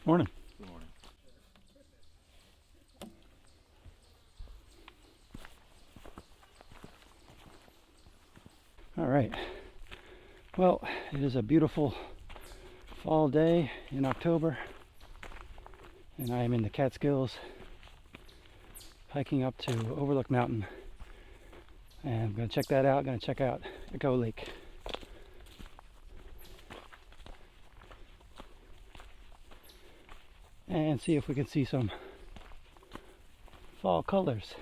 Morning. Good morning. All right. Well, it is a beautiful fall day in October, and I am in the Catskills hiking up to Overlook Mountain. And I'm going to check that out. Going to check out Echo Lake. And see if we can see some fall colors.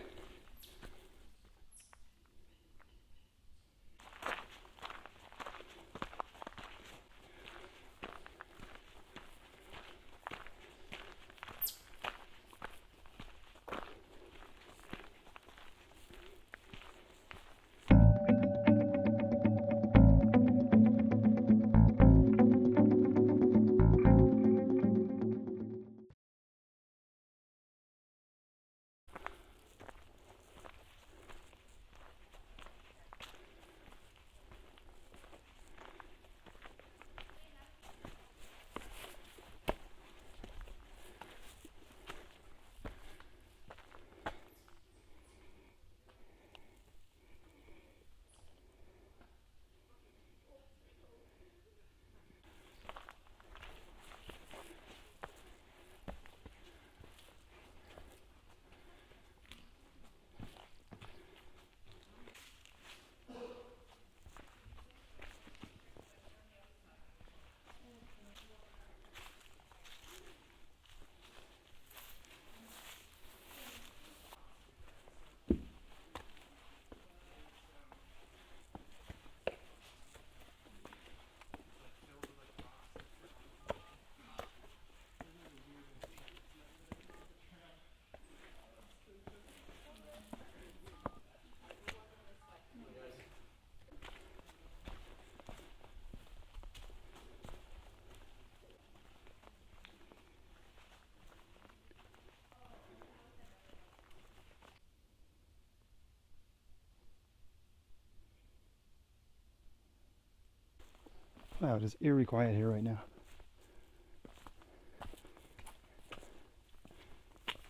Wow, it is eerie quiet here right now.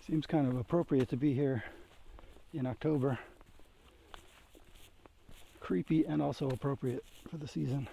Seems kind of appropriate to be here in October. Creepy and also appropriate for the season.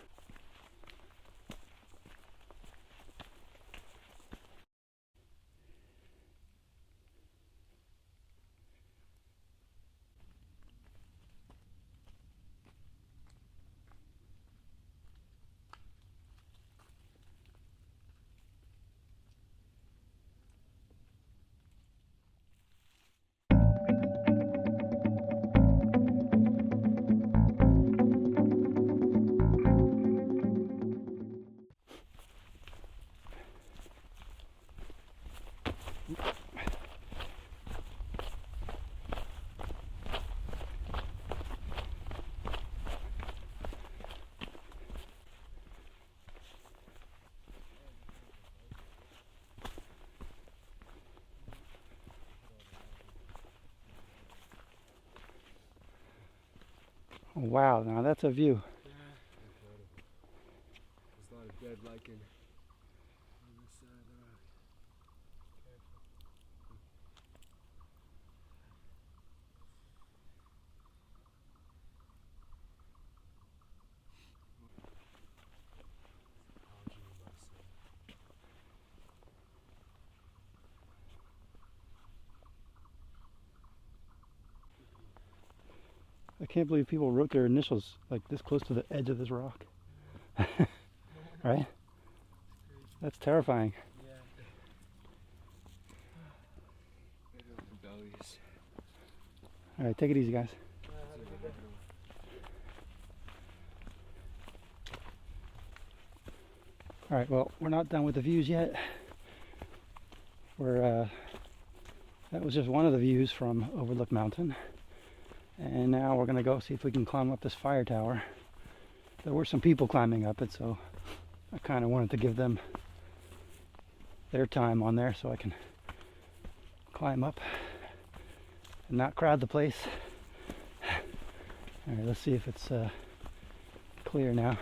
Wow, now that's a view. Yeah, incredible. There's a lot of dead lichen on this side of the rock. Careful. I can't believe people wrote their initials like this close to the edge of this rock. Right? That's terrifying. Yeah. Bellies. All right, take it easy, guys. All right, well, we're not done with the views yet. That was just one of the views from Overlook Mountain. And now we're gonna go see if we can climb up this fire tower. There were some people climbing up it, so I kind of wanted to give them their time on there so I can climb up and not crowd the place. All right, let's see if it's clear now.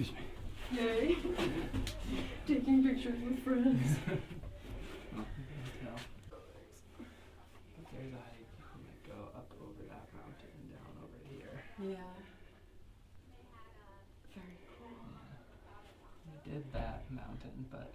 Excuse me. Yay. Taking pictures with friends. There's a hike that go up over that mountain and down over here. Yeah. Very cool. We did that mountain, but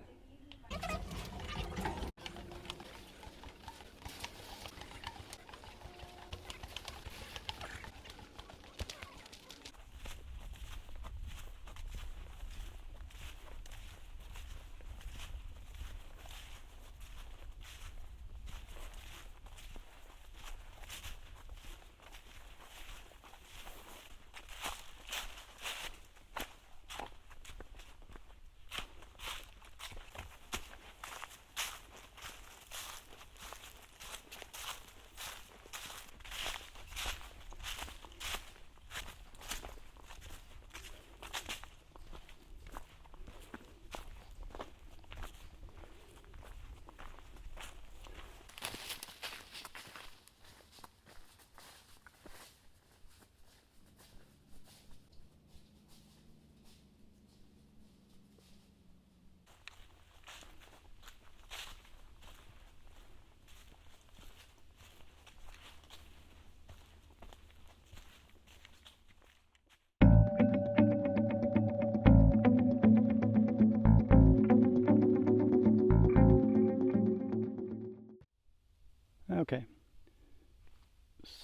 Okay.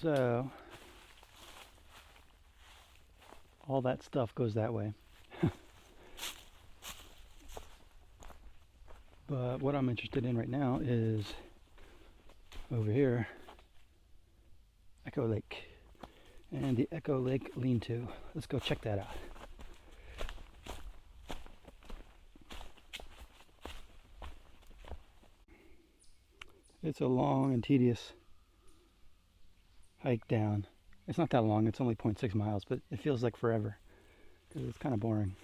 So all that stuff goes that way. But what I'm interested in right now is over here, Echo Lake, and the Echo Lake lean-to. Let's go check that out. It's a long and tedious hike down. It's not that long, it's only 0.6 miles, but it feels like forever because it's kind of boring.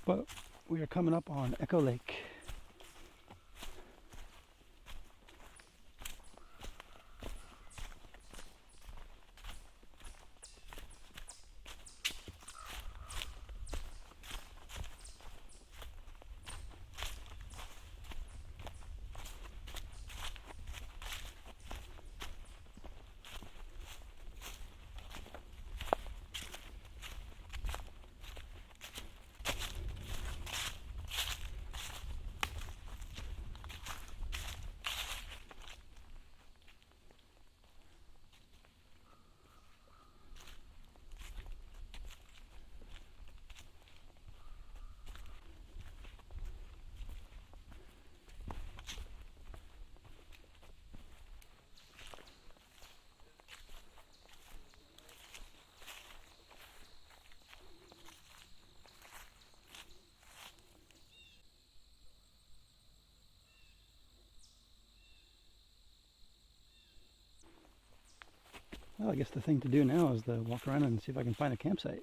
But we are coming up on Echo Lake. Well, I guess the thing to do now is to walk around and see if I can find a campsite.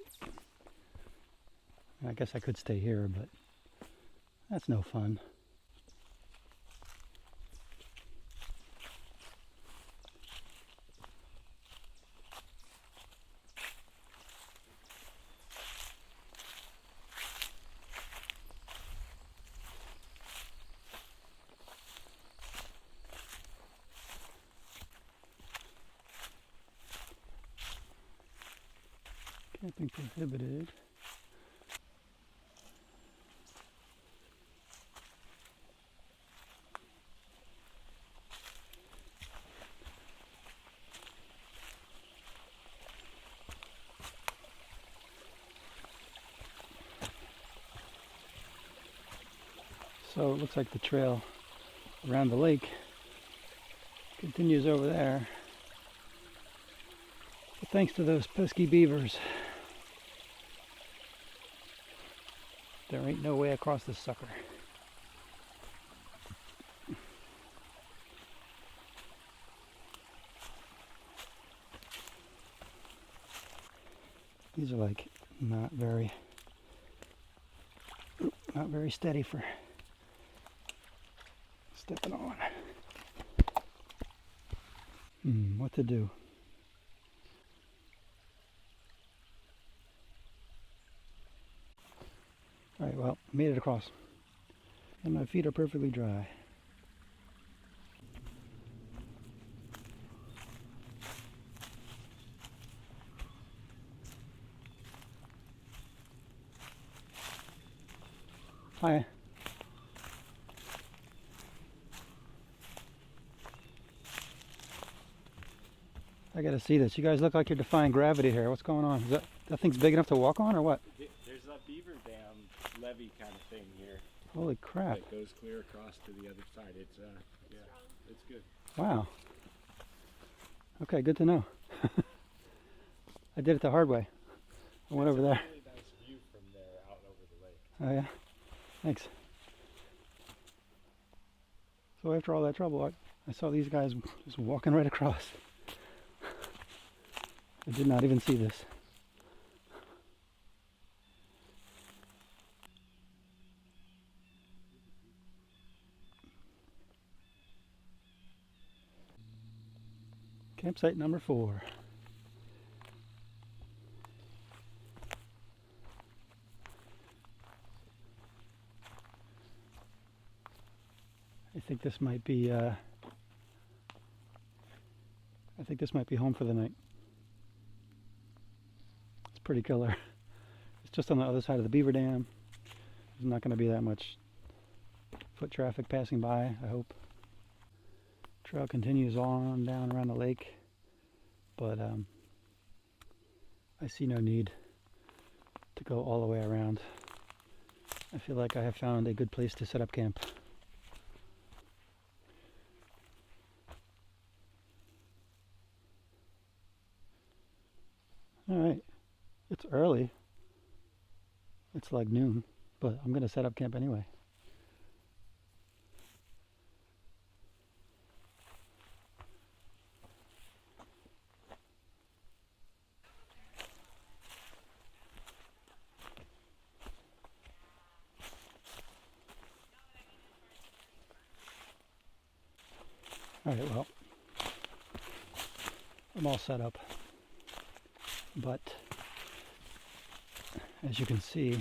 I guess I could stay here, but that's no fun. Camping prohibited. So it looks like the trail around the lake continues over there. But thanks to those pesky beavers, there ain't no way across this sucker. These are like not very steady for stepping on. What to do? Alright, well, made it across. And my feet are perfectly dry. Hi. I gotta see this. You guys look like you're defying gravity here. What's going on? Is that thing's big enough to walk on or what? There's a beaver dam levee kind of thing here Holy crap. that goes clear across to the other side. It's yeah, it's good. Wow. Okay, good to know. I did it the hard way. I went over there. Really nice view from there out over the lake. Oh yeah? Thanks. So after all that trouble, I saw these guys just walking right across. I did not even see this. Campsite number 4. I think this might be home for the night. It's pretty killer. It's just on the other side of the beaver dam. There's not going to be that much foot traffic passing by, I hope. Trail continues on down around the lake, but I see no need to go all the way around. I feel like I have found a good place to set up camp. Alright, it's early. It's like noon, but I'm going to set up camp anyway. Alright, well, I'm all set up. But as you can see,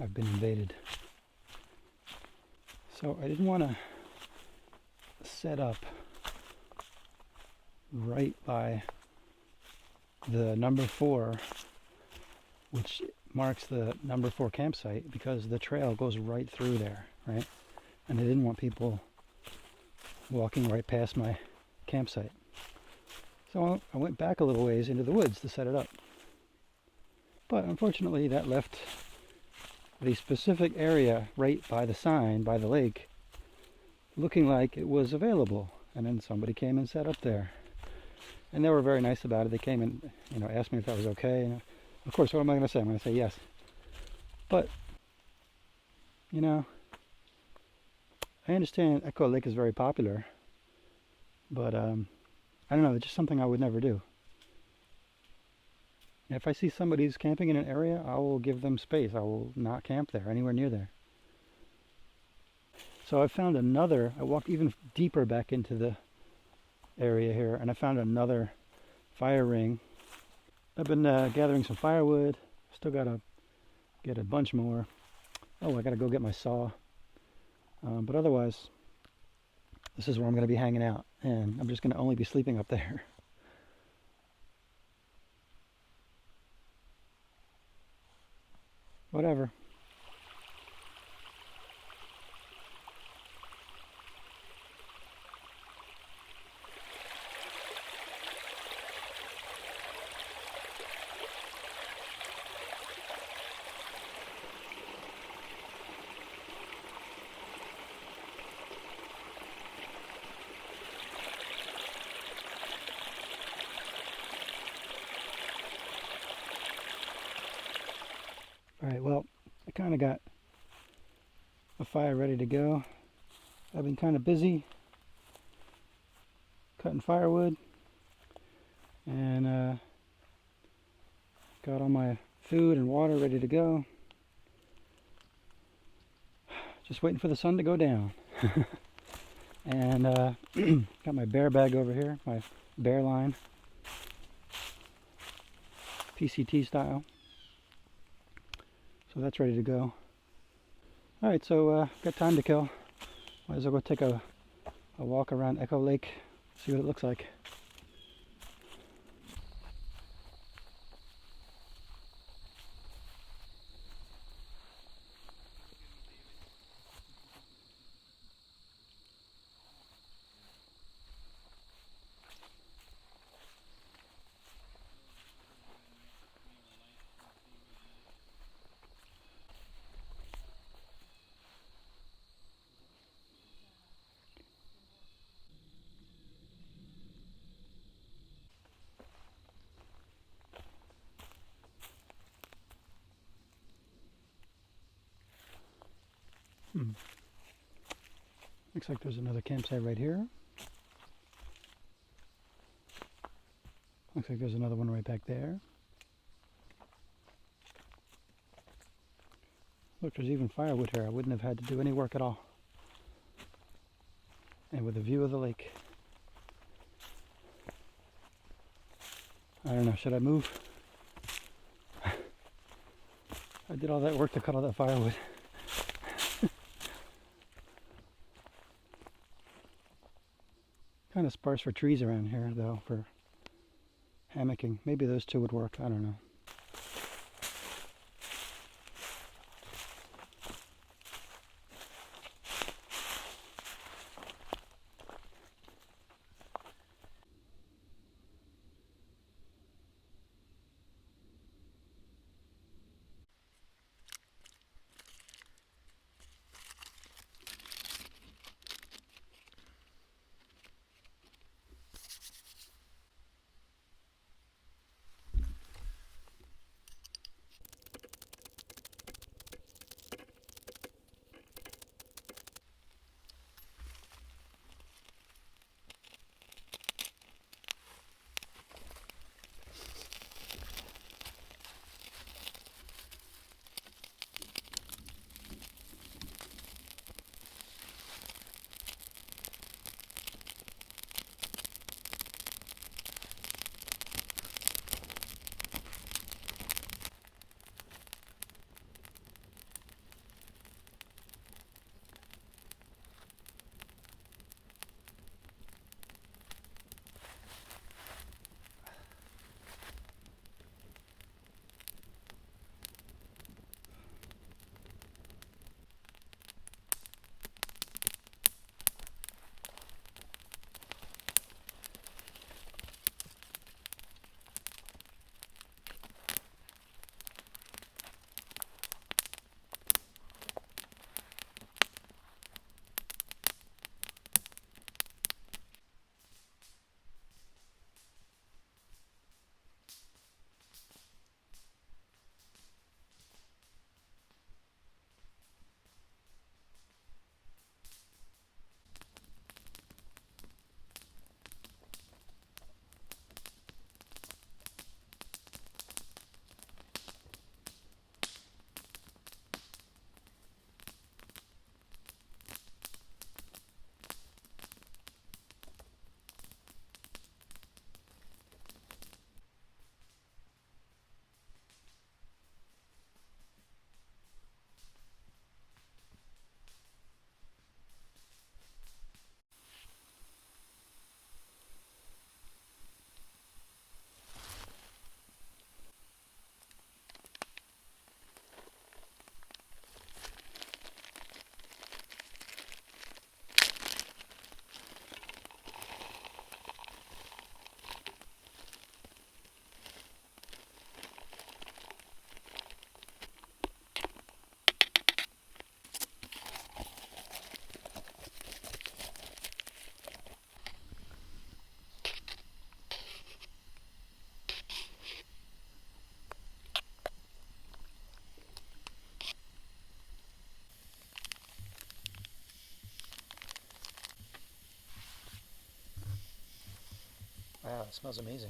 I've been invaded. So I didn't want to set up right by the number 4, which marks the number 4 campsite, because the trail goes right through there, right? And I didn't want people walking right past my campsite. So I went back a little ways into the woods to set it up. But unfortunately that left the specific area right by the sign, by the lake, looking like it was available. And then somebody came and set up there. And they were very nice about it. They came and asked me if that was okay. And of course, what am I going to say? I'm going to say yes. But, I understand Echo Lake is very popular. But, I don't know, it's just something I would never do. If I see somebody's camping in an area, I will give them space. I will not camp there, anywhere near there. So I found I walked even deeper back into the area here, and I found another fire ring. I've been gathering some firewood. Still gotta get a bunch more. Oh, I gotta go get my saw. But otherwise, this is where I'm going to be hanging out, and I'm just going to only be sleeping up there. Whatever. Alright, well, I kind of got a fire ready to go. I've been kind of busy cutting firewood, and got all my food and water ready to go. Just waiting for the sun to go down. And got my bear bag over here, my bear line, PCT style. So that's ready to go. Alright, so got time to kill. Might as well go take a walk around Echo Lake, see what it looks like. Looks like there's another campsite right here. Looks like there's another one right back there. Look, there's even firewood here. I wouldn't have had to do any work at all. And with a view of the lake. I don't know, should I move? I did all that work to cut all that firewood. Kind of sparse for trees around here though, for hammocking. Maybe those two would work, I don't know. Wow, it smells amazing.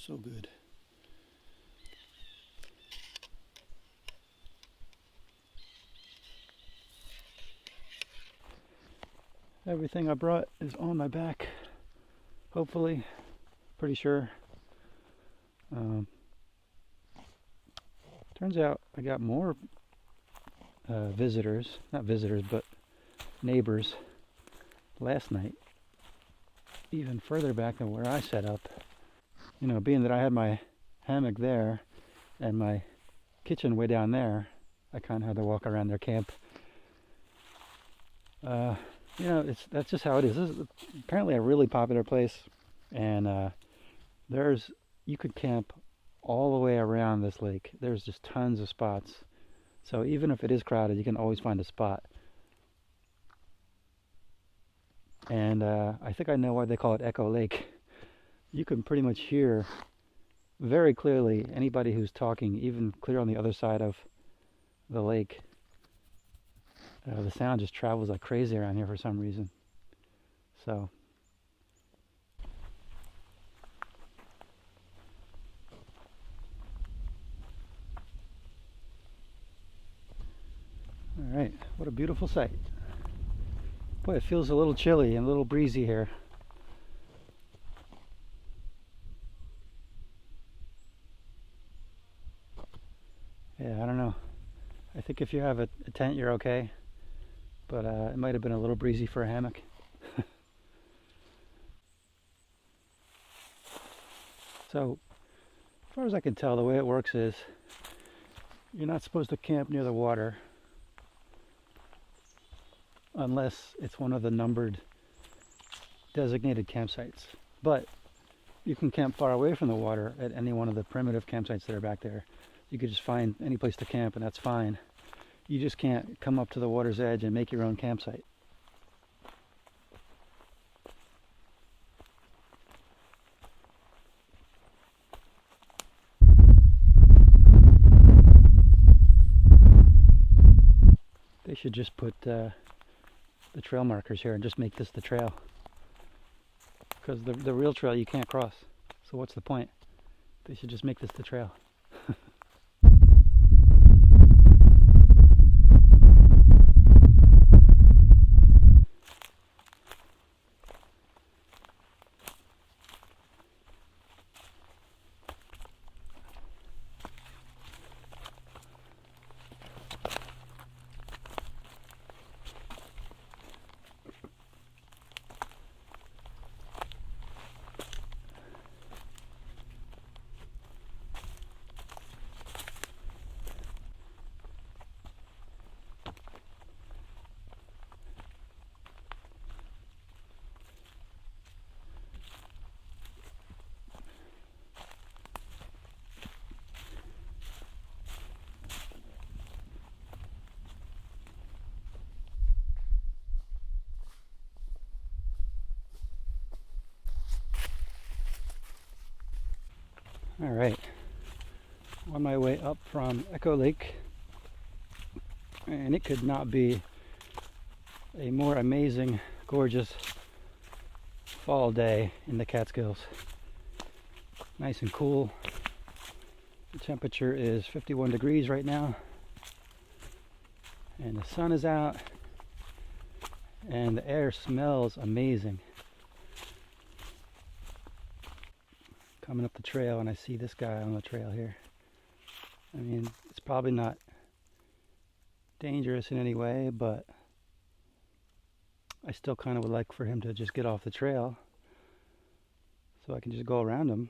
so good. Everything I brought is on my back, hopefully, pretty sure. Turns out I got more visitors, not visitors, but neighbors last night, even further back than where I set up. You know, being that I had my hammock there and my kitchen way down there, I kind of had to walk around their camp. You know, that's just how it is. This is apparently a really popular place, and you could camp all the way around this lake. There's just tons of spots. So even if it is crowded, you can always find a spot. And I think I know why they call it Echo Lake. You can pretty much hear very clearly anybody who's talking, even clear on the other side of the lake. The sound just travels like crazy around here for some reason. So all right, what a beautiful sight. Boy, it feels a little chilly and a little breezy here. Yeah, I don't know. I think if you have a tent, you're okay. But it might have been a little breezy for a hammock. So, as far as I can tell, the way it works is you're not supposed to camp near the water unless it's one of the numbered designated campsites. But you can camp far away from the water at any one of the primitive campsites that are back there. You could just find any place to camp, and that's fine. You just can't come up to the water's edge and make your own campsite. They should just put the trail markers here and just make this the trail. Because the real trail you can't cross. So what's the point? They should just make this the trail. All right, on my way up from Echo Lake, and it could not be a more amazing, gorgeous fall day in the Catskills. Nice and cool. The temperature is 51 degrees right now, and the sun is out, and the air smells amazing. Coming up the trail, and I see this guy on the trail here. I mean, it's probably not dangerous in any way, but I still kind of would like for him to just get off the trail so I can just go around him.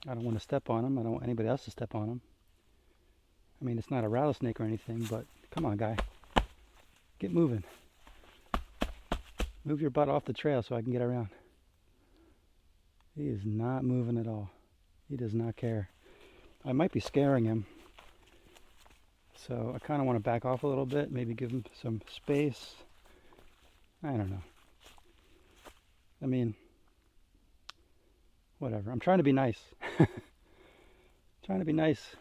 I don't want to step on him. I don't want anybody else to step on him. I mean, it's not a rattlesnake or anything, but come on, guy. Get moving. Move your butt off the trail so I can get around. He is not moving at all. He does not care. I might be scaring him. So I kind of want to back off a little bit, maybe give him some space. I don't know. I mean, whatever. I'm trying to be nice. Trying to be nice.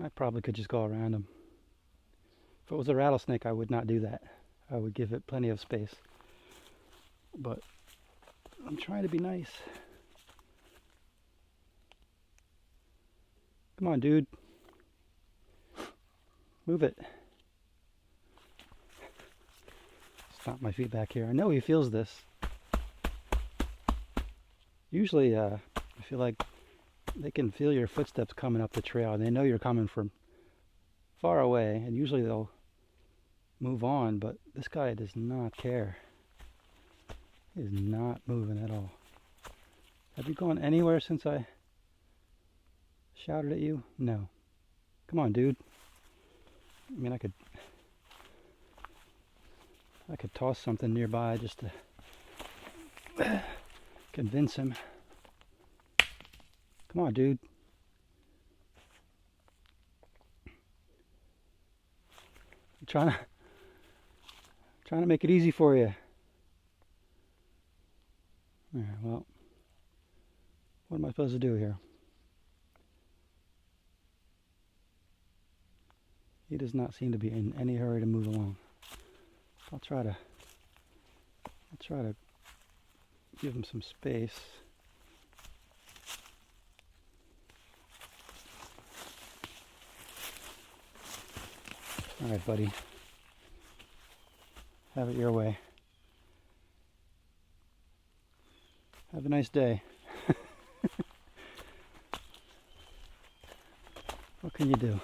I probably could just go around him. If it was a rattlesnake, I would not do that. I would give it plenty of space. But I'm trying to be nice. Come on, dude. Move it. Stomp my feet back here. I know he feels this. Usually, I feel like they can feel your footsteps coming up the trail, and they know you're coming from far away, and usually they'll move on, but this guy does not care. He is not moving at all. Have you gone anywhere since I shouted at you? No. Come on, dude. I mean, I could toss something nearby just to convince him. Come on, dude. I'm trying to make it easy for you. Alright, well, what am I supposed to do here? He does not seem to be in any hurry to move along. I'll try to give him some space. All right, buddy. Have it your way. Have a nice day. What can you do?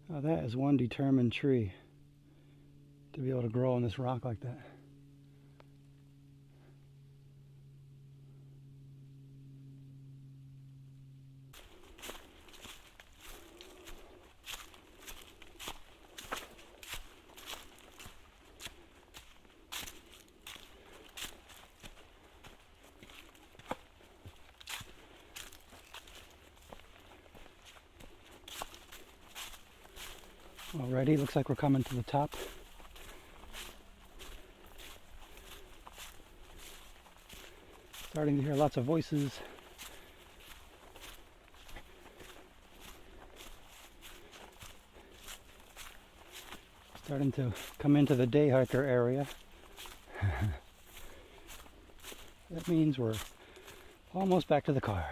Now that is one determined tree to be able to grow on this rock like that. Alrighty, looks like we're coming to the top. Starting to hear lots of voices. Starting to come into the day hiker area. That means we're almost back to the car.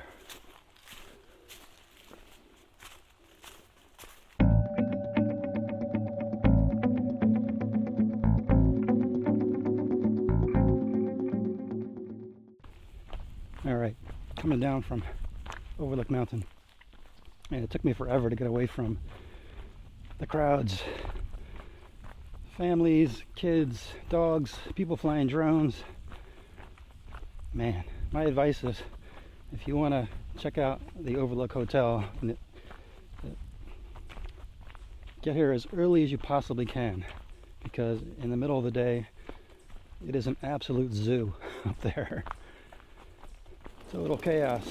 Alright, coming down from Overlook Mountain. And it took me forever to get away from the crowds. Families, kids, dogs, people flying drones. Man, my advice is if you want to check out the Overlook Hotel, get here as early as you possibly can, because in the middle of the day it is an absolute zoo up there. Total chaos.